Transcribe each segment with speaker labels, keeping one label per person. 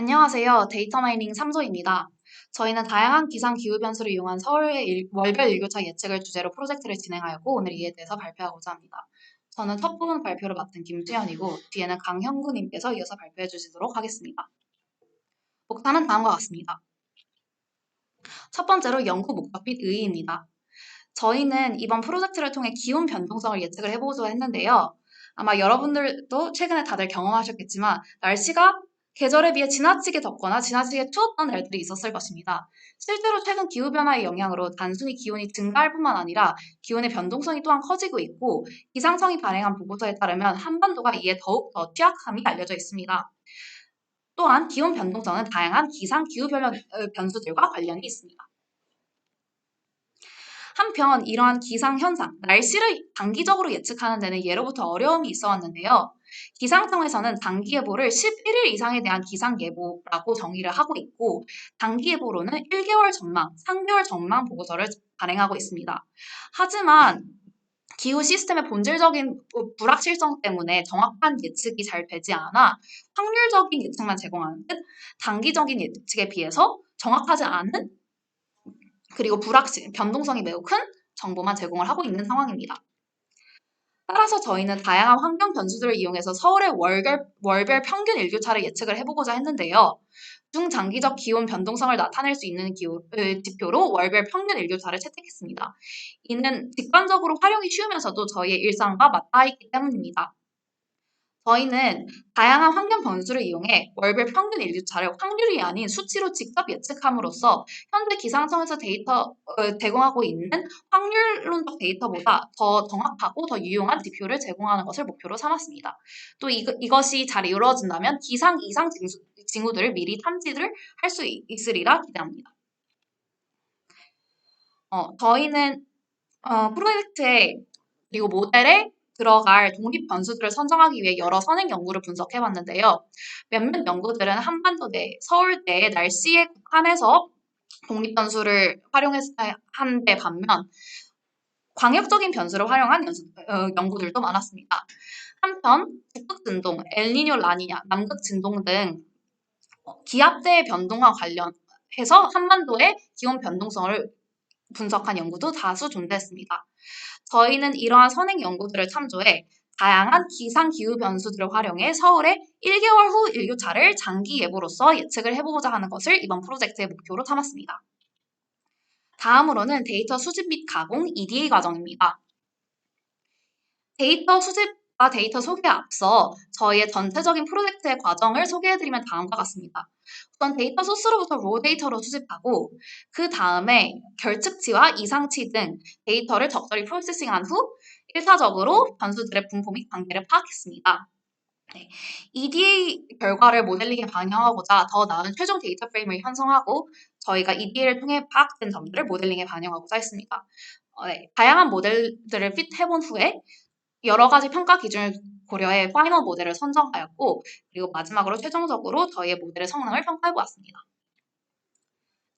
Speaker 1: 안녕하세요. 데이터 마이닝 3소입니다. 저희는 다양한 기상 기후 변수를 이용한 서울의 월별 일교차 예측을 주제로 프로젝트를 진행하였고 오늘 이에 대해서 발표하고자 합니다. 저는 첫 부분 발표를 맡은 김수현이고 뒤에는 강형구님께서 이어서 발표해 주시도록 하겠습니다. 목차는 다음과 같습니다. 첫 번째로 연구 목적 및 의의입니다. 저희는 이번 프로젝트를 통해 기온 변동성을 예측을 해보고자 했는데요. 아마 여러분들도 최근에 다들 경험하셨겠지만 날씨가 계절에 비해 지나치게 덥거나 지나치게 추웠던 날들이 있었을 것입니다. 실제로 최근 기후변화의 영향으로 단순히 기온이 증가할 뿐만 아니라 기온의 변동성이 또한 커지고 있고 기상청이 발행한 보고서에 따르면 한반도가 이에 더욱 더 취약함이 알려져 있습니다. 또한 기온 변동성은 다양한 기상 기후 변수들과 관련이 있습니다. 한편 이러한 기상현상, 날씨를 단기적으로 예측하는 데는 예로부터 어려움이 있어 왔는데요. 기상청에서는 단기예보를 11일 이상에 대한 기상예보라고 정의를 하고 있고 단기예보로는 1개월 전망, 3개월 전망 보고서를 발행하고 있습니다. 하지만 기후 시스템의 본질적인 불확실성 때문에 정확한 예측이 잘 되지 않아 확률적인 예측만 제공하는 듯 단기적인 예측에 비해서 정확하지 않은 그리고 변동성이 매우 큰 정보만 제공을 하고 있는 상황입니다. 따라서 저희는 다양한 환경 변수들을 이용해서 서울의 월별 평균 일교차를 예측을 해보고자 했는데요. 중장기적 기온 변동성을 나타낼 수 있는 지표로 월별 평균 일교차를 채택했습니다. 이는 직관적으로 활용이 쉬우면서도 저희의 일상과 맞닿아 있기 때문입니다. 저희는 다양한 환경 변수를 이용해 월별 평균 일교차를 확률이 아닌 수치로 직접 예측함으로써 현재 기상청에서 제공하고 있는 확률론적 데이터보다 더 정확하고 더 유용한 지표를 제공하는 것을 목표로 삼았습니다. 또 이것이 잘 이루어진다면 기상 이상 징후들을 미리 탐지를 할 수 있으리라 기대합니다. 저희는 프로젝트에 그리고 모델에 들어갈 독립 변수들을 선정하기 위해 여러 선행 연구를 분석해봤는데요. 몇몇 연구들은 한반도 내, 서울 내의 날씨에 국한해서 독립 변수를 한데 반면 광역적인 변수를 활용한 연구들도 많았습니다. 한편 북극 진동, 엘니뇨, 라니냐, 남극 진동 등 기압대의 변동과 관련해서 한반도의 기온 변동성을 분석한 연구도 다수 존재했습니다. 저희는 이러한 선행 연구들을 참조해 다양한 기상 기후 변수들을 활용해 서울의 1개월 후 일교차를 장기 예보로서 예측을 해보고자 하는 것을 이번 프로젝트의 목표로 삼았습니다. 다음으로는 데이터 수집 및 가공 EDA 과정입니다. 데이터 수집과 데이터 소개에 앞서 저희의 전체적인 프로젝트의 과정을 소개해드리면 다음과 같습니다. 우선 데이터 소스로부터 로 데이터로 수집하고 그 다음에 결측치와 이상치 등 데이터를 적절히 프로세싱한 후 1차적으로 변수들의 분포 및 관계를 파악했습니다. 네. EDA 결과를 모델링에 반영하고자 더 나은 최종 데이터 프레임을 형성하고 저희가 EDA를 통해 파악된 점들을 모델링에 반영하고자 했습니다. 다양한 모델들을 핏해본 후에 여러 가지 평가 기준을 고려해 파이널 모델을 선정하였고 그리고 마지막으로 최종적으로 저희의 모델의 성능을 평가해보았습니다.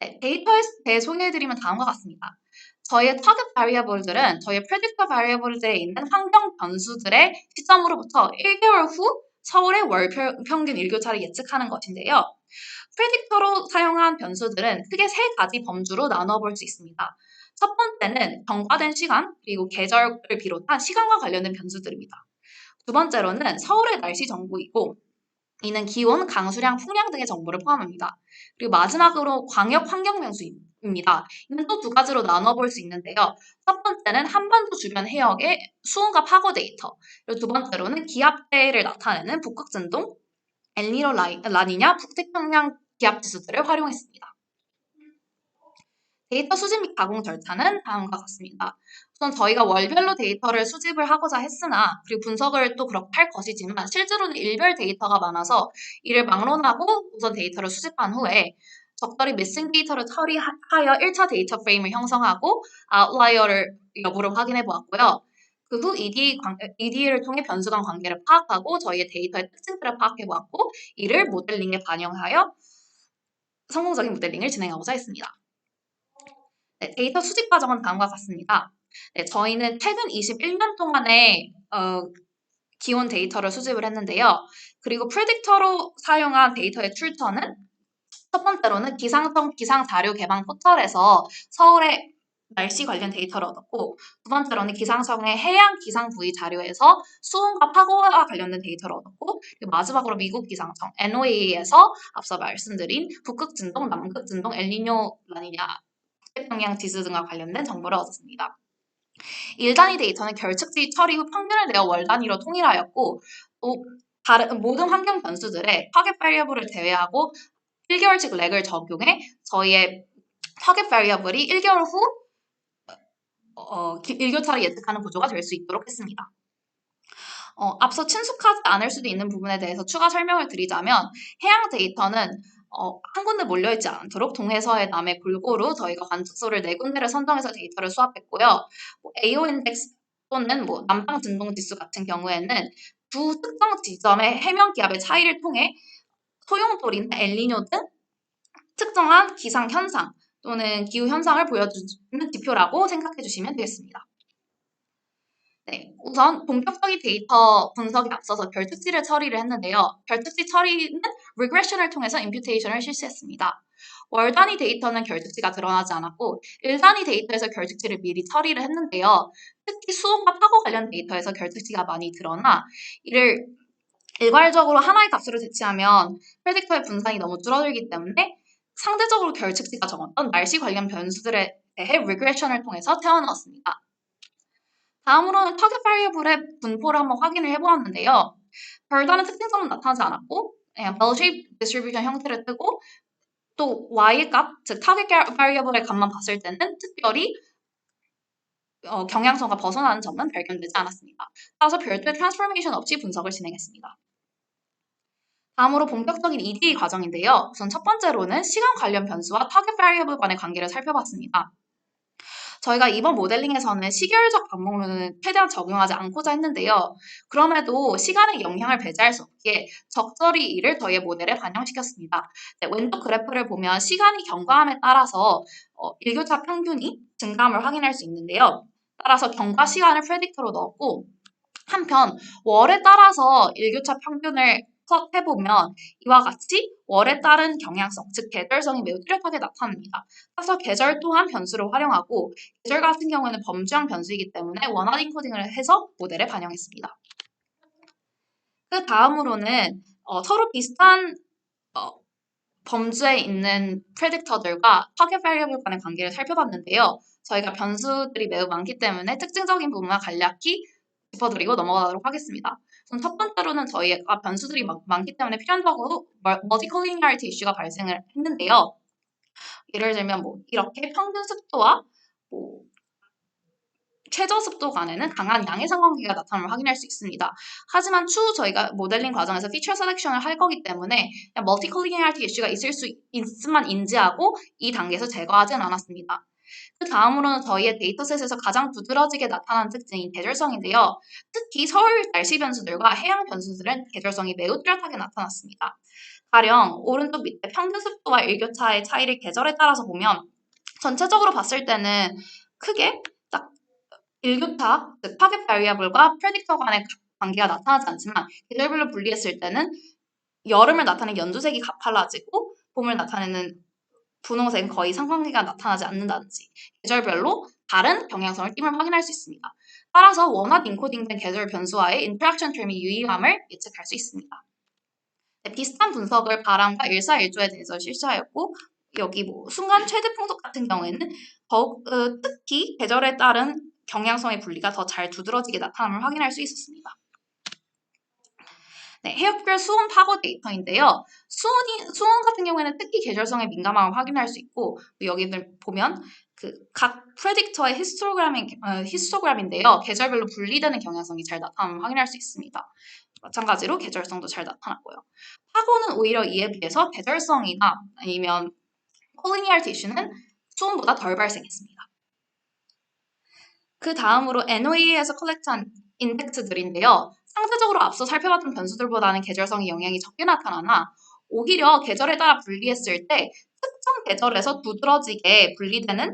Speaker 1: 네, 데이터에 대해 소개해드리면 다음과 같습니다. 저희의 타겟 바리어블들은 저희의 프레딕터 바리어블들에 있는 환경 변수들의 시점으로부터 1개월 후 서울의 월 평균 일교차를 예측하는 것인데요. 프레딕터로 사용한 변수들은 크게 세 가지 범주로 나눠볼 수 있습니다. 첫 번째는 경과된 시간, 그리고 계절을 비롯한 시간과 관련된 변수들입니다. 두 번째로는 서울의 날씨 정보이고 이는 기온, 강수량, 풍량 등의 정보를 포함합니다. 그리고 마지막으로 광역 환경 변수입니다. 이는 또 두 가지로 나눠볼 수 있는데요. 첫 번째는 한반도 주변 해역의 수온과 파고 데이터, 그리고 두 번째로는 기압대를 나타내는 북극 진동, 엘니뇨, 라니냐, 북태평양 기압 지수들을 활용했습니다. 데이터 수집 및 가공 절차는 다음과 같습니다. 우선 저희가 월별로 데이터를 수집을 하고자 했으나 그리고 분석을 또 그렇게 할 것이지만 실제로는 일별 데이터가 많아서 이를 막론하고 우선 데이터를 수집한 후에 적절히 미싱 데이터를 처리하여 1차 데이터 프레임을 형성하고 아웃라이어를 여부를 확인해 보았고요. 그 후 EDA를 통해 변수 간 관계를 파악하고 저희의 데이터의 특징들을 파악해 보았고 이를 모델링에 반영하여 성공적인 모델링을 진행하고자 했습니다. 네, 데이터 수집 과정은 다음과 같습니다. 네, 저희는 최근 21년 동안의 기온 데이터를 수집을 했는데요. 그리고 프레딕터로 사용한 데이터의 출처는 첫 번째로는 기상청 기상자료 개방 포털에서 서울의 날씨 관련 데이터를 얻었고, 두 번째로는 기상청의 해양 기상 부위 자료에서 수온과 파고와 관련된 데이터를 얻었고, 그리고 마지막으로 미국 기상청 NOAA에서 앞서 말씀드린 북극 진동, 남극 진동, 엘니뇨, 라니냐, 태평양 지수 등과 관련된 정보를 얻었습니다. 1단위 데이터는 결측지 처리 후 평균을 내어 월 단위로 통일하였고, 또 다른 모든 환경 변수들의 타겟 바리어블을 제외하고 1개월씩 렉을 적용해 저희의 타겟 바리어블이 1개월 후 일교차를 예측하는 구조가 될 수 있도록 했습니다. 앞서 친숙하지 않을 수도 있는 부분에 대해서 추가 설명을 드리자면 해양 데이터는 한 군데 몰려있지 않도록 동해서해 남해 골고루 저희가 관측소를 4군데를 선정해서 데이터를 수합했고요. AO 인덱스 또는 남방 진동 지수 같은 경우에는 두 특정 지점의 해면 기압의 차이를 통해 소용돌이나 엘니뇨 등 특정한 기상 현상 또는 기후 현상을 보여주는 지표라고 생각해 주시면 되겠습니다. 네, 우선 본격적인 데이터 분석에 앞서서 결특지를 처리를 했는데요. 결특지 처리는 regression을 통해서 imputation 실시했습니다. 월 단위 데이터는 결특지가 드러나지 않았고 1단위 데이터에서 결특지를 미리 처리를 했는데요. 특히 수온과 파고 관련 데이터에서 결특지가 많이 드러나 이를 일괄적으로 하나의 값으로 대체하면 프레딕터의 분산이 너무 줄어들기 때문에 상대적으로 결측지가 적었던 날씨 관련 변수들에 대해 regression을 통해서 채워넣었습니다. 다음으로는 타겟 바리어블의 분포를 한번 확인을 해보았는데요. 별다른 특징성은 나타나지 않았고 그냥 bell-shaped distribution 형태를 뜨고 또 y의 값, 즉 타겟 바리어블의 값만 봤을 때는 특별히 경향성과 벗어나는 점은 발견되지 않았습니다. 따라서 별도의 트랜스포메이션 없이 분석을 진행했습니다. 다음으로 본격적인 EDA 과정인데요. 우선 첫 번째로는 시간 관련 변수와 타겟 바리어블 간의 관계를 살펴봤습니다. 저희가 이번 모델링에서는 시계열적 반복론은 최대한 적용하지 않고자 했는데요. 그럼에도 시간의 영향을 배제할 수 없기에 적절히 이를 저희의 모델에 반영시켰습니다. 네, 왼쪽 그래프를 보면 시간이 경과함에 따라서 일교차 평균이 증감을 확인할 수 있는데요. 따라서 경과 시간을 프레딕터로 넣었고 한편 월에 따라서 일교차 평균을 해보면 이와 같이 월에 따른 경향성, 즉 계절성이 매우 뚜렷하게 나타납니다. 따라서 계절 또한 변수를 활용하고 계절 같은 경우에는 범주형 변수이기 때문에 원활 인코딩을 해서 모델에 반영했습니다. 그 다음으로는 서로 비슷한 범주에 있는 프레딕터들과 타겟 바리어블 간의 관계를 살펴봤는데요. 저희가 변수들이 매우 많기 때문에 특징적인 부분만 간략히 짚어드리고 넘어가도록 하겠습니다. 우선 첫 번째로는 저희가 변수들이 많기 때문에 필연적으로 멀티컬리니어리티 이슈가 발생을 했는데요. 예를 들면 이렇게 평균 습도와 최저 습도 간에는 강한 양해상 관계가 나타남을 확인할 수 있습니다. 하지만 추후 저희가 모델링 과정에서 피처 셀렉션을 할 거기 때문에 멀티컬리니어리티 이슈가 있음만 인지하고 이 단계에서 제거하진 않았습니다. 그 다음으로는 저희의 데이터셋에서 가장 두드러지게 나타나는 특징인 계절성인데요. 특히 서울 날씨 변수들과 해양 변수들은 계절성이 매우 뚜렷하게 나타났습니다. 가령 오른쪽 밑에 평균 습도와 일교차의 차이를 계절에 따라서 보면 전체적으로 봤을 때는 크게 딱 일교차, 즉 타겟 바리어블과 프레딕터 간의 관계가 나타나지 않지만 계절별로 분리했을 때는 여름을 나타내는 연두색이 가팔라지고 봄을 나타내는 분홍색은 거의 상관계가 나타나지 않는다든지 계절별로 다른 경향성을 띠을 확인할 수 있습니다. 따라서 원활 인코딩된 계절 변수와의 인터랙션 term이 유의함을 예측할 수 있습니다. 네, 비슷한 분석을 바람과 일사일조에 대해서 실시하였고 여기 순간 최대 풍속 같은 경우에는 더욱 특히 계절에 따른 경향성의 분리가 더 잘 두드러지게 나타남을 확인할 수 있었습니다. 네, 해역별 수온 파고 데이터인데요. 수온 같은 경우에는 특히 계절성에 민감함을 확인할 수 있고 여기를 보면 각 프레딕터의 히스토그램인데요. 계절별로 분리되는 경향성이 잘 나타남을 확인할 수 있습니다. 마찬가지로 계절성도 잘 나타났고요. 파고는 오히려 이에 비해서 계절성이나 아니면 콜리니얼 이슈는 수온보다 덜 발생했습니다. 그 다음으로 NOAA에서 컬렉트한 인덱스들인데요. 상대적으로 앞서 살펴봤던 변수들보다는 계절성의 영향이 적게 나타나나 오히려 계절에 따라 분리했을 때 특정 계절에서 두드러지게 분리되는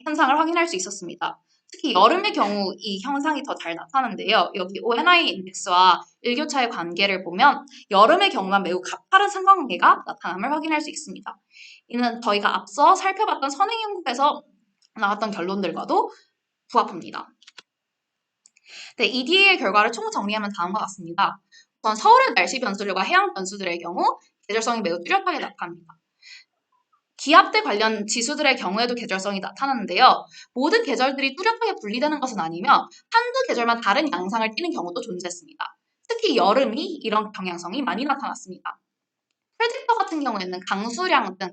Speaker 1: 현상을 확인할 수 있었습니다. 특히 여름의 경우 이 현상이 더 잘 나타나는데요. 여기 ONI 인덱스와 일교차의 관계를 보면 여름의 경우만 매우 가파른 상관관계가 나타남을 확인할 수 있습니다. 이는 저희가 앞서 살펴봤던 선행 연구에서 나왔던 결론들과도 부합합니다. 네, EDA의 결과를 총정리하면 다음과 같습니다. 우선 서울의 날씨 변수들과 해양 변수들의 경우 계절성이 매우 뚜렷하게 나타납니다. 기압대 관련 지수들의 경우에도 계절성이 나타나는데요. 모든 계절들이 뚜렷하게 분리되는 것은 아니며 한두 계절만 다른 양상을 띠는 경우도 존재했습니다. 특히 여름이 이런 경향성이 많이 나타났습니다. 프레딕터 같은 경우에는 강수량 등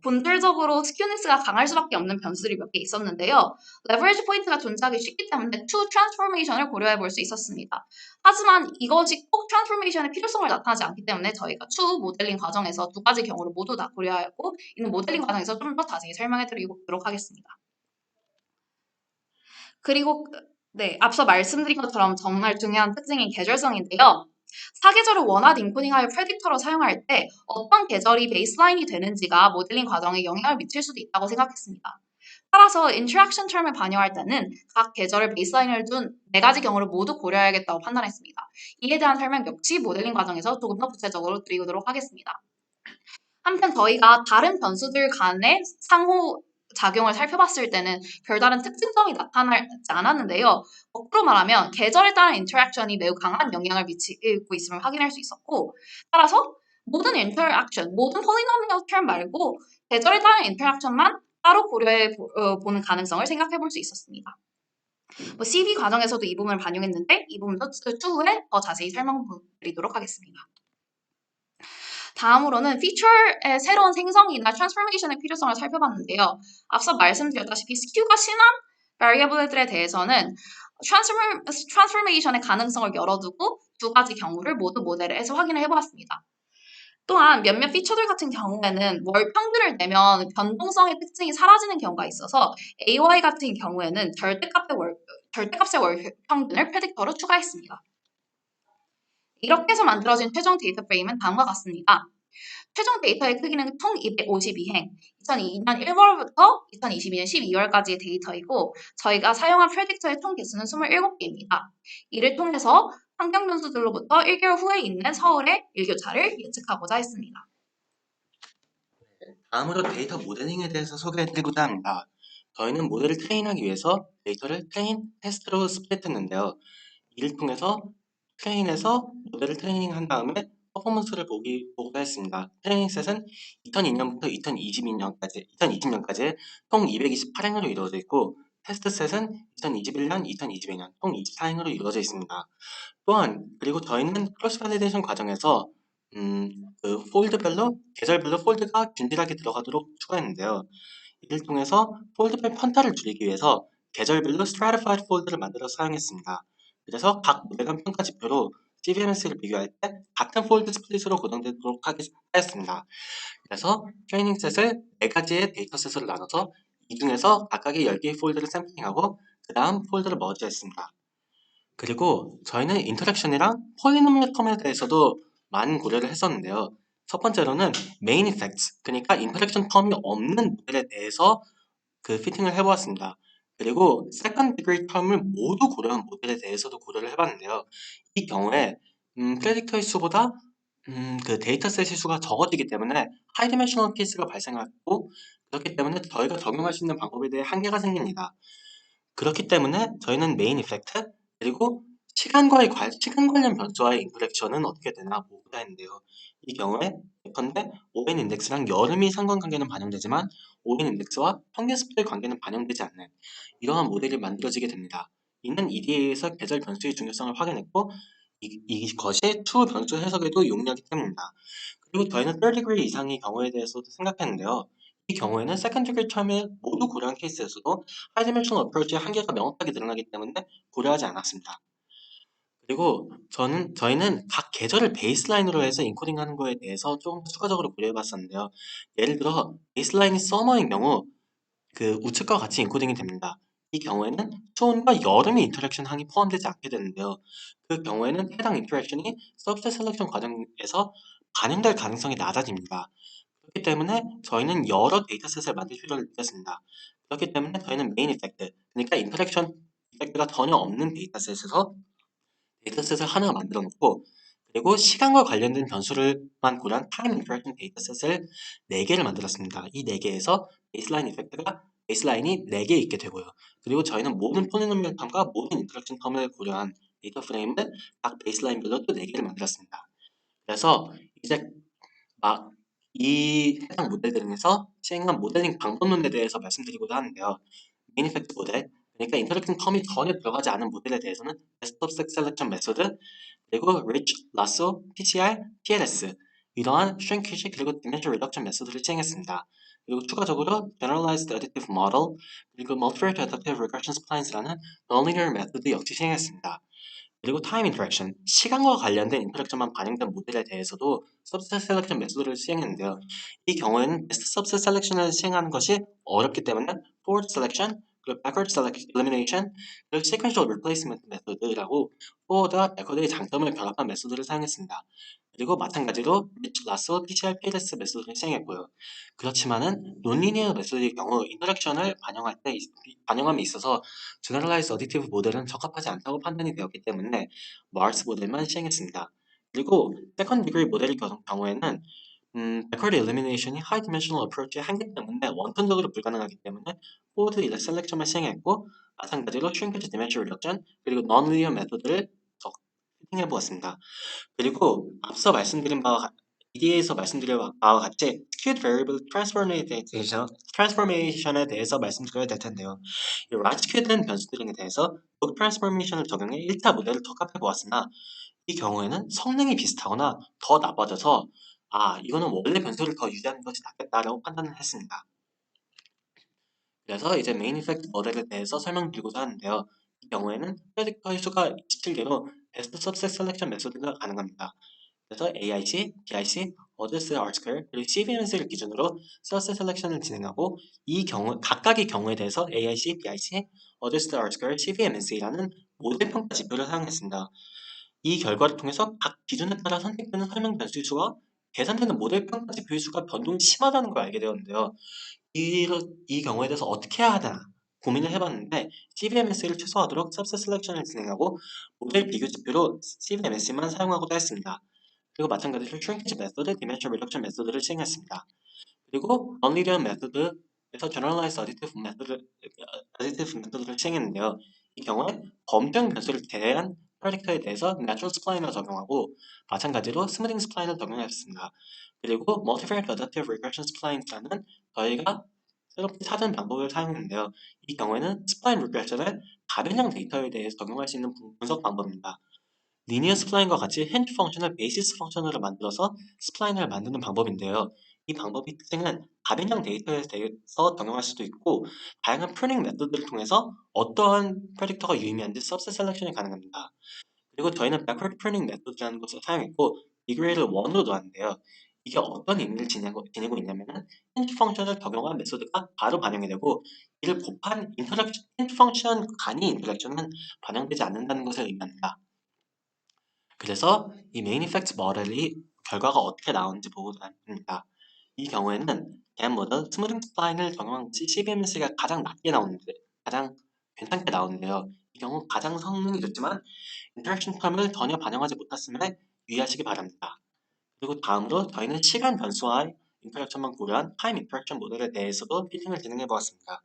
Speaker 1: 본질적으로 스큐니스가 강할 수밖에 없는 변수들이 몇 개 있었는데요. 레버리지 포인트가 존재하기 쉽기 때문에 투 트랜스포메이션을 고려해 볼 수 있었습니다. 하지만 이것이 꼭 트랜스포메이션의 필요성을 나타나지 않기 때문에 저희가 추 모델링 과정에서 두 가지 경우를 모두 다 고려하고 있는 모델링 과정에서 좀 더 자세히 설명해 드리도록 하겠습니다. 그리고 네, 앞서 말씀드린 것처럼 정말 중요한 특징인 계절성인데요. 사계절을 원하드 인코딩하여 프레딕터로 사용할 때 어떤 계절이 베이스라인이 되는지가 모델링 과정에 영향을 미칠 수도 있다고 생각했습니다. 따라서 인터랙션 term을 반영할 때는 각 계절을 베이스라인을 둔 네 가지 경우를 모두 고려해야겠다고 판단했습니다. 이에 대한 설명 역시 모델링 과정에서 조금 더 구체적으로 드리도록 하겠습니다. 한편 저희가 다른 변수들 간의 상호 작용을 살펴봤을 때는 별다른 특징점이 나타나지 않았는데요. 거꾸로 말하면 계절에 따른 인터랙션이 매우 강한 영향을 미치고 있음을 확인할 수 있었고, 따라서 모든 인터랙션, 모든 폴리노미얼 term 말고 계절에 따른 인터랙션만 따로 고려해 보는 가능성을 생각해 볼 수 있었습니다. CV 과정에서도 이 부분을 반영했는데 이 부분도 추후에 더 자세히 설명드리도록 하겠습니다. 다음으로는 피처의 새로운 생성이나 트랜스포메이션의 필요성을 살펴봤는데요. 앞서 말씀드렸다시피 스큐가 심한 variable들에 대해서는 트랜스포메이션의 가능성을 열어두고 두 가지 경우를 모두 모델에서 확인을 해보았습니다. 또한 몇몇 피처들 같은 경우에는 월평균을 내면 변동성의 특징이 사라지는 경우가 있어서 AY 같은 경우에는 절대값의 월평균을 프레딕터로 추가했습니다. 이렇게 해서 만들어진 최종 데이터 프레임은 다음과 같습니다. 최종 데이터의 크기는 총 252행, 2002년 1월부터 2022년 12월까지의 데이터이고 저희가 사용한 프레딕터의 총 개수는 27개입니다. 이를 통해서 환경 변수들로부터 1개월 후에 있는 서울의 일교차를 예측하고자 했습니다.
Speaker 2: 다음으로 데이터 모델링에 대해서 소개해드리고자 합니다. 저희는 모델을 트레인하기 위해서 데이터를 트레인, 테스트로 스플릿했는데요. 이를 통해서 트레인에서 모델을 트레이닝한 다음에 퍼포먼스를 보고자 했습니다. 트레이닝 셋은 2002년부터 2020년까지 총 228행으로 이루어져 있고 테스트 셋은 2021년, 2022년 총 24행으로 이루어져 있습니다. 또한 그리고 저희는 크로스 밸리데이션 과정에서 그 폴드별로 계절별로 폴드가 균질하게 들어가도록 추가했는데요. 이를 통해서 폴드별 편타를 줄이기 위해서 계절별로 stratified 폴드를 만들어 사용했습니다. 그래서 각 모델간 평가 지표로 CVMS를 비교할 때 같은 폴드 스플릿으로 고정되도록 하였습니다. 그래서 트레이닝 셋을 4가지의 데이터 셋으로 나눠서 이 중에서 각각의 10개의 폴드를 샘플링하고 그 다음 폴드를 머지했습니다. 그리고 저희는 인터랙션이랑 폴리노미얼 텀에 대해서도 많은 고려를 했었는데요. 첫 번째로는 메인 이펙트, 그러니까 인터랙션 텀이 없는 모델에 대해서 그 피팅을 해보았습니다. 그리고 세컨드 디그리 텀을 모두 고려한 모델에 대해서도 고려를 해봤는데요. 이 경우에 프레딕터의 수보다 그 데이터셋의 수가 적어지기 때문에 하이 디멘셔널 케이스가 발생하고 그렇기 때문에 저희가 적용할 수 있는 방법에 대해 한계가 생깁니다. 그렇기 때문에 저희는 메인 이펙트 그리고 시간 관련 변수와의 인터랙션은 어떻게 되나 보고자 했는데요. 이 경우에 예컨대 ON 인덱스랑 여름이 상관관계는 반영되지만 ON 인덱스와 평균 습도의 관계는 반영되지 않는 이러한 모델이 만들어지게 됩니다. 이는 EDA에서 계절 변수의 중요성을 확인했고 이것이 투 변수 해석에도 용이하기 때문입니다. 그리고 저희는 3 이상의 경우에 대해서도 생각했는데요. 이 경우에는 second degree term을 모두 고려한 케이스에서도 high dimensional approach의 한계가 명확하게 드러나기 때문에 고려하지 않았습니다. 그리고 저희는 각 계절을 베이스라인으로 해서 인코딩하는 거에 대해서 조금 더 추가적으로 고려해봤었는데요. 예를 들어 베이스라인이 서머인 경우 그 우측과 같이 인코딩이 됩니다. 이 경우에는 초원과 여름의 인터랙션 항이 포함되지 않게 되는데요. 그 경우에는 해당 인터랙션이 서브셋 셀렉션 과정에서 반영될 가능성이 낮아집니다. 그렇기 때문에 저희는 여러 데이터셋을 만들 필요를 느꼈습니다. 그렇기 때문에 저희는 메인 이펙트, 그러니까 인터랙션 이펙트가 전혀 없는 데이터셋에서 데이터셋을 하나 만들어 놓고, 그리고 시간과 관련된 변수를만 고려한 타임 인터랙션 데이터셋을 4개를 만들었습니다. 이 4개에서 베이스라인 이펙트가 베이스라인이 4개 있게 되고요. 그리고 저희는 모든 포리노미얼 텀과 모든 인터랙션 텀을 고려한 데이터 프레임을 각 베이스라인별로 또 4개를 만들었습니다. 그래서 이제 막 이 해당 모델 중에서 시행한 모델링 방법론에 대해서 말씀드리고자 하는데요. 메인 이펙트 모델, 그러니까 인터랙션 텀이 전혀 들어가지 않은 모델에 대해서는 베스트 오브 셀렉션 메소드, 그리고 Rich, Lasso, PCR, TLS 이러한 shrinkage 그리고 dimension reduction 메소드를 시행했습니다. 그리고 추가적으로 Generalized Additive Model 그리고 Multivariate Adaptive Regression Splines라는 nonlinear 메소드 역시 시행했습니다. 그리고 타임 인터랙션, 시간과 관련된 인터랙션만 반영된 모델에 대해서도 서브셋 셀렉션 메소드를 시행했는데요. 이 경우에는 베스트 서브셋 셀렉션을 시행하는 것이 어렵기 때문에 forward selection, 그리고 backward elimination, 그리고 sequential replacement 메소드라고 forward와 backward의 장점을 결합한 메소드를 사용했습니다. 그리고 마찬가지로 Rich, Lasso, TCR, PLS 메소드를 시행했고요. 그렇지만은 논리니어 메소드의 경우 인터랙션을 반영함에 있어서 Generalized Additive 모델은 적합하지 않다고 판단이 되었기 때문에 마르스 모델만 시행했습니다. 그리고 Second Degree 모델의 경우에는 Backward Elimination이 High Dimensional Approach의 한계 때문에 원천적으로 불가능하기 때문에 Forward Selection만 시행했고 마찬가지로 Shrinkage Dimension Reduction 그리고 Non-Linear 메소드를 세팅해 보았습니다. 그리고 앞서 말씀드린 바와 EDA에서 말씀드린 바와 같이 Skewed Variable Transformation에 대해서 말씀드려야 될 텐데요. 이 라지큐된 변수들에 대해서 로그 트랜스포메이션을 적용해 1차 모델을 적합해 보았으나 이 경우에는 성능이 비슷하거나 더 나빠져서 이거는 원래 변수를 더 유지하는 것이 낫겠다라고 판단을 했습니다. 그래서 이제 메인 이펙트 모델에 대해서 설명드리고자 하는데요. 이 경우에는 프레딕터의 수가 27개로 베스트 सब셋 셀렉션 메소드가 가능합니다. 그래서 AIC, BIC, 어드스 R-square, 그리고 CVMS를 기준으로 서스 셀렉션을 진행하고 이 경우 각각의 경우에 대해서 AIC, BIC, 어드스 R-square, CVMS라는 모델 평가 지표를 사용했습니다. 이 결과를 통해서 각 기준에 따라 선택되는 설명 변수의 수와 계산되는 모델 평가 지표의 수가 변동이 심하다는 걸 알게 되었는데요. 이 경우에 대해서 어떻게 해야 하나 고민을 해봤는데 CVMS를 최소화하도록 सब셋 셀렉션을 진행하고 모델 비교 지표로 CVMS만 사용하고자 했습니다. 그리고 마찬가지로 shrinkage 메소드, dimension reduction 메소드를 시행했습니다. 그리고 non-linear 메소드에서 generalized additive 메소드를 시행했는데요. 이 경우에 범정 변수를 제외한 프레딕터에 대해서 natural spline을 적용하고 마찬가지로 smoothing spline을 적용했습니다. 그리고 multivariate adaptive regression splines라는 저희가 새롭게 찾은 방법을 사용했는데요. 이 경우에는 spline regression을 다변형 데이터에 대해서 적용할 수 있는 분석 방법입니다. 리니어 스플라인과 같이 핸드 펑션을 베이시스 펑션으로 만들어서 스플라인을 만드는 방법인데요. 이 방법의 특징은 다변형 데이터에 대해서 적용할 수도 있고 다양한 프로닝 메소드를 통해서 어떠한 프레딕터가 유의미한지 서브셋 셀렉션이 가능합니다. 그리고 저희는 backward pruning 메소드라는 것을 사용했고 디그레이를 1으로 놓았는데요. 이게 어떤 의미를 지니고 있냐면은 힌트 펑션을 적용한 메소드가 바로 반영이 되고 이를 곱한 힌트 펑션 간이 인터랙션은 반영되지 않는다는 것을 의미합니다. 그래서 이 메인 이펙트 모델이 결과가 어떻게 나오는지 보고자 합니다. 이 경우에는 댐 모델 스무딩 스플라인을 적용한 것이 CBMS가 가장 괜찮게 나오는데요. 이 경우 가장 성능이 좋지만 인터랙션 텀을 전혀 반영하지 못했음에 유의하시기 바랍니다. 그리고 다음으로 저희는 시간 변수와 인터랙션만 고려한 타임 인터랙션 모델에 대해서도 피팅을 진행해 보았습니다.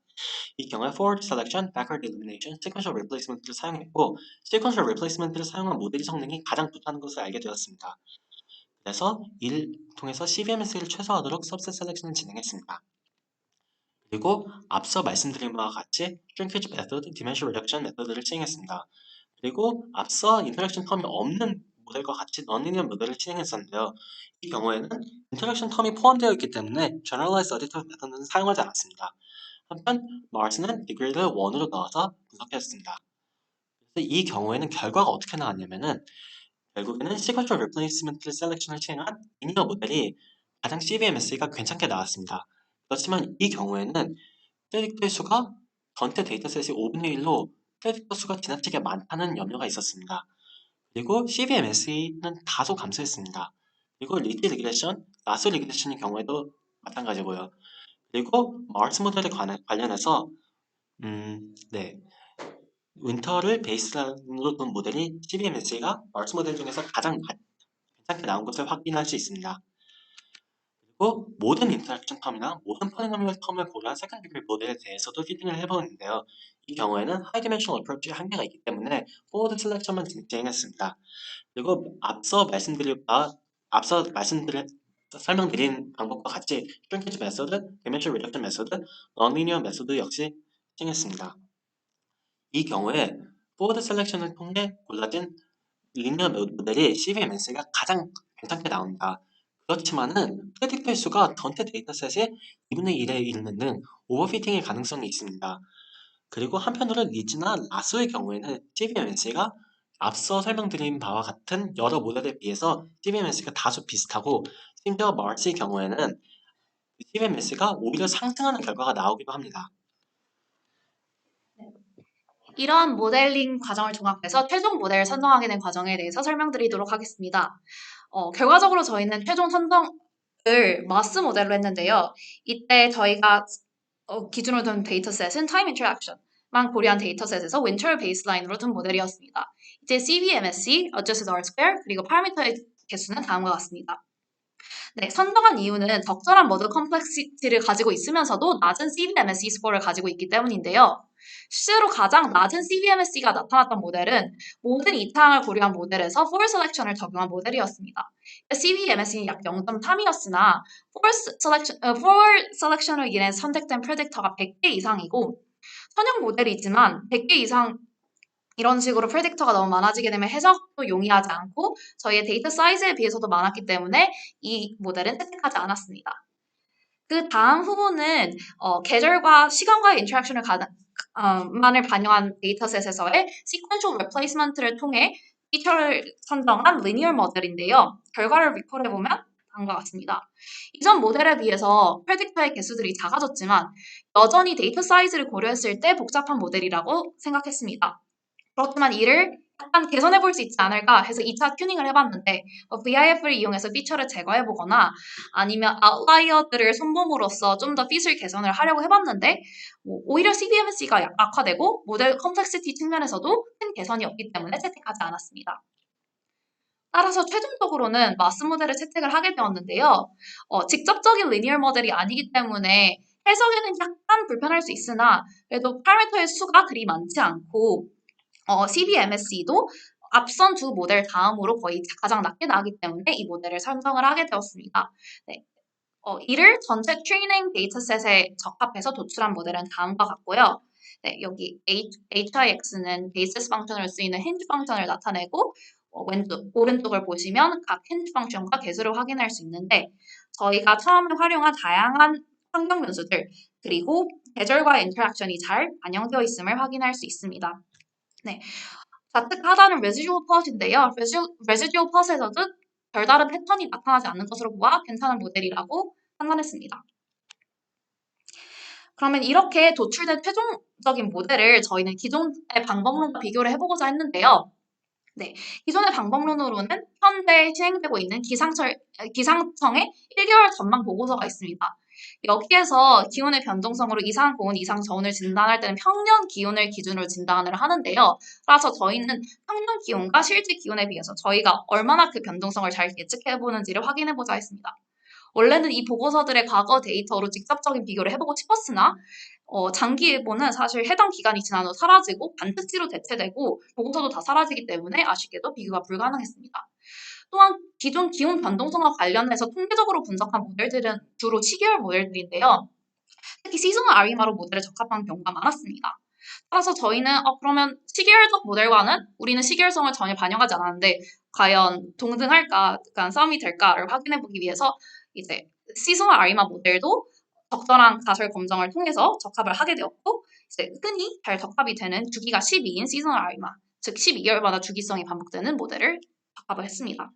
Speaker 2: 이 경우에 forward selection, backward elimination, sequential replacement를 사용했고 sequential replacement를 사용한 모델의 성능이 가장 좋다는 것을 알게 되었습니다. 그래서 이를 통해서 CVMS를 최소화하도록 subset selection을 진행했습니다. 그리고 앞서 말씀드린 바와 같이 shrinkage method, dimension reduction 메소드를 시행했습니다. 그리고 앞서 인터랙션 텀이 없는 모델과 같이 non-linear 모델을 진행했었는데요. 이 경우에는 인터랙션 텀이 포함되어 있기 때문에 generalized additive 메소드는 사용하지 않았습니다. 한편 마르스는 디그레이를 1으로 넣어서 분석했습니다. 그래서 이 경우에는 결과가 어떻게 나왔냐면은 결국에는 sequential replacement selection을 시행한 리니어 모델이 가장 CVMS가 괜찮게 나왔습니다. 그렇지만 이 경우에는 프레딕터 수가 전체 데이터셋이 5분의 1로 프레딕터 수가 지나치게 많다는 염려가 있었습니다. 그리고 CVMS는 다소 감소했습니다. 그리고 리티 리그레션, 라소 리그레션의 경우에도 마찬가지고요. 그리고 마르스 모델에 관련해서 네, 윈터를 베이스라인으로 둔 모델이 CBMS가 마르스 모델 중에서 가장 괜찮게 나온 것을 확인할 수 있습니다. 그리고 모든 인터랙션 텀이나 모든 포리노미얼 텀을 고려한 세컨드 디그리 모델에 대해서도 피팅을 해보는데요. 이 경우에는 하이 디멘셔널 어프로치의 한계가 있기 때문에 포워드 셀렉션만 진행했습니다. 그리고 설명드린 방법과 같이 shrinkage 메소드, dimension reduction 메소드, non-linear 메소드 역시 피팅했습니다. 이 경우에 포워드 셀렉션을 통해 골라진 리니어 모델이 CVMS가 가장 괜찮게 나온다. 그렇지만은 프레딕터 수가 전체 데이터셋의 2분의 1에 이르는 등 오버피팅의 가능성이 있습니다. 그리고 한편으로 리즈나 라소의 경우에는 CVMS가 앞서 설명드린 바와 같은 여러 모델에 비해서 CVMS가 다소 비슷하고 심지어 마르스의 경우에는 CVMS가 오히려 상승하는 결과가 나오기도 합니다.
Speaker 1: 이러한 모델링 과정을 종합해서 최종 모델을 선정하게 된 과정에 대해서 설명드리도록 하겠습니다. 결과적으로 저희는 최종 선정을 마스 모델로 했는데요. 이때 저희가 기준으로 둔 데이터셋은 타임 인터랙션만 고려한 데이터셋에서 윈터 베이스라인으로 둔 모델이었습니다. 이제 CBMSC, Adjusted R-square, 그리고 파라미터의 개수는 다음과 같습니다. 네, 선정한 이유는 적절한 모델 컴플렉시티를 가지고 있으면서도 낮은 CBMSC 스코어를 가지고 있기 때문인데요. 실제로 가장 낮은 CBMSC가 나타났던 모델은 모든 이차항을 고려한 모델에서 for selection을 적용한 모델이었습니다. CBMSC는 약 0.3이었으나 for selection으로 인해 선택된 프레딕터가 100개 이상이고 선형 모델이지만 100개 이상 이런 식으로 프레딕터가 너무 많아지게 되면 해석도 용이하지 않고 저희의 데이터 사이즈에 비해서도 많았기 때문에 이 모델은 채택하지 않았습니다. 그 다음 후보는 계절과 시간과의 인터랙션을 만을 반영한 데이터셋에서의 sequential replacement를 통해 피처를 선정한 linear 모델인데요. 결과를 리콜해보면 다음과 같습니다. 이전 모델에 비해서 프레딕터의 개수들이 작아졌지만 여전히 데이터 사이즈를 고려했을 때 복잡한 모델이라고 생각했습니다. 그렇지만 이를 약간 개선해 볼 수 있지 않을까 해서 2차 튜닝을 해봤는데 VIF를 이용해서 피처를 제거해보거나 아니면 아웃라이어들을 손봄으로써 좀 더 핏을 개선을 하려고 해봤는데 오히려 CBMSC가 악화되고 모델 컴플렉시티 측면에서도 큰 개선이 없기 때문에 채택하지 않았습니다. 따라서 최종적으로는 마스 모델을 채택을 하게 되었는데요. 직접적인 리니어 모델이 아니기 때문에 해석에는 약간 불편할 수 있으나 그래도 파라미터의 수가 그리 많지 않고 CBMSC도 앞선 두 모델 다음으로 거의 가장 낮게 나오기 때문에 이 모델을 선정을 하게 되었습니다. 네. 이를 전체 트레이닝 데이터셋에 적합해서 도출한 모델은 다음과 같고요. 네, 여기 HIX는 베이시스 펑션으로 쓰이는 힌지 펑션을 나타내고 오른쪽을 보시면 각 힌지 펑션과 개수를 확인할 수 있는데 저희가 처음에 활용한 다양한 환경 변수들 그리고 계절과의 인터랙션이 잘 반영되어 있음을 확인할 수 있습니다. 네, 좌측 하단은 residual plot인데요. residual plot에서도 별다른 패턴이 나타나지 않는 것으로 보아 괜찮은 모델이라고 판단했습니다. 그러면 이렇게 도출된 최종적인 모델을 저희는 기존의 방법론과 비교를 해보고자 했는데요. 네, 기존의 방법론으로는 현재 시행되고 있는 기상청의 1개월 전망 보고서가 있습니다. 여기에서 기온의 변동성으로 이상 고온, 이상 저온을 진단할 때는 평년 기온을 기준으로 진단을 하는데요. 따라서 저희는 평년 기온과 실제 기온에 비해서 저희가 얼마나 그 변동성을 잘 예측해보는지를 확인해보자 했습니다. 원래는 이 보고서들의 과거 데이터로 직접적인 비교를 해보고 싶었으나 장기예보는 사실 해당 기간이 지난 후 사라지고 반특지로 대체되고 보고서도 다 사라지기 때문에 아쉽게도 비교가 불가능했습니다. 또한 기존 기온 변동성과 관련해서 통계적으로 분석한 모델들은 주로 시계열 모델들인데요. 특히 시즌al 아리마로 모델에 적합한 경우가 많았습니다. 따라서 저희는 그러면 시계열적 모델과는 우리는 시계열성을 전혀 반영하지 않았는데 과연 동등할까, 약간 싸움이 될까를 확인해보기 위해서 이제 시즌al 아리마 모델도 적절한 가설 검정을 통해서 적합을 하게 되었고 이제 흔히 잘 적합이 되는 주기가 12인 시즌al 아리마, 즉 12개월마다 주기성이 반복되는 모델을 적합을 했습니다.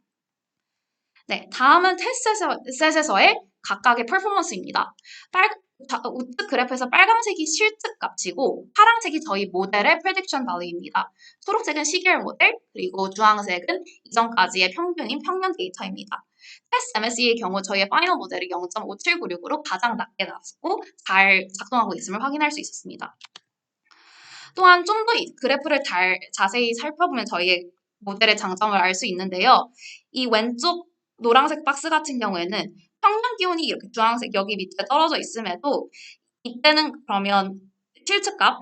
Speaker 1: 네, 다음은 테스트셋에서의 각각의 퍼포먼스입니다. 우측 그래프에서 빨간색이 실측 값이고 파란색이 저희 모델의 prediction value입니다. 초록색은 시계열 모델, 그리고 주황색은 이전까지의 평균인 평년 데이터입니다. 테스트 MSE의 경우 저희의 파이널 모델이 0.5796으로 가장 낮게 나왔고 잘 작동하고 있음을 확인할 수 있었습니다. 또한 좀 더 그래프를 자세히 살펴보면 저희의 모델의 장점을 알 수 있는데요. 이 왼쪽 노란색 박스 같은 경우에는 평년 기온이 이렇게 주황색 여기 밑에 떨어져 있음에도 이때는 그러면 실측값,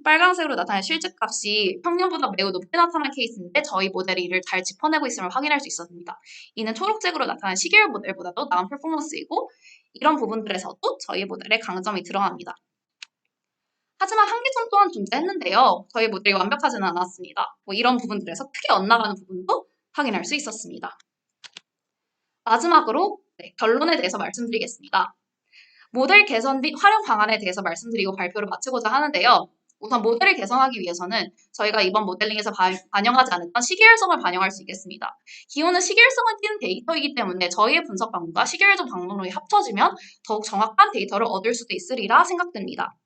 Speaker 1: 빨간색으로 나타나는 실측값이 평년보다 매우 높게 나타나는 케이스인데 저희 모델이 이를 잘 짚어내고 있음을 확인할 수 있었습니다. 이는 초록색으로 나타나는 시계열 모델보다도 나은 퍼포먼스이고 이런 부분들에서도 저희 모델의 강점이 드러납니다. 하지만 한계점 또한 존재했는데요. 저희 모델이 완벽하지는 않았습니다. 이런 부분들에서 크게 엇나가는 부분도 확인할 수 있었습니다. 마지막으로 결론에 대해서 말씀드리겠습니다. 모델 개선 및 활용 방안에 대해서 말씀드리고 발표를 마치고자 하는데요. 우선 모델을 개선하기 위해서는 저희가 이번 모델링에서 반영하지 않았던 시계열성을 반영할 수 있겠습니다. 기온은 시계열성을 띠는 데이터이기 때문에 저희의 분석 방법과 시계열성 방법론이 합쳐지면 더욱 정확한 데이터를 얻을 수도 있으리라 생각됩니다.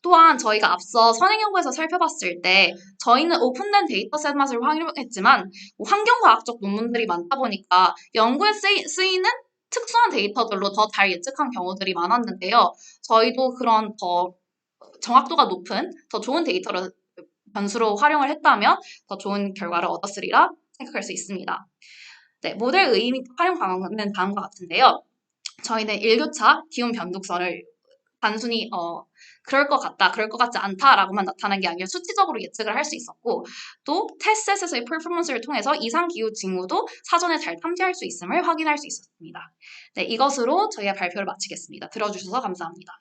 Speaker 1: 또한 저희가 앞서 선행연구에서 살펴봤을 때 저희는 오픈된 데이터셋 맛을 활용했지만 환경과학적 논문들이 많다 보니까 연구에 쓰이는 특수한 데이터들로 더 잘 예측한 경우들이 많았는데요. 저희도 그런 더 정확도가 높은 더 좋은 데이터를 변수로 활용을 했다면 더 좋은 결과를 얻었으리라 생각할 수 있습니다. 네, 모델 의의 및 활용 방안은 다음과 같은데요. 저희는 일교차 기온 변동선을 단순히 그럴 것 같다, 그럴 것 같지 않다라고만 나타난 게 아니라 수치적으로 예측을 할 수 있었고 또 테스트셋에서의 퍼포먼스를 통해서 이상 기후 징후도 사전에 잘 탐지할 수 있음을 확인할 수 있었습니다. 네, 이것으로 저희의 발표를 마치겠습니다. 들어주셔서 감사합니다.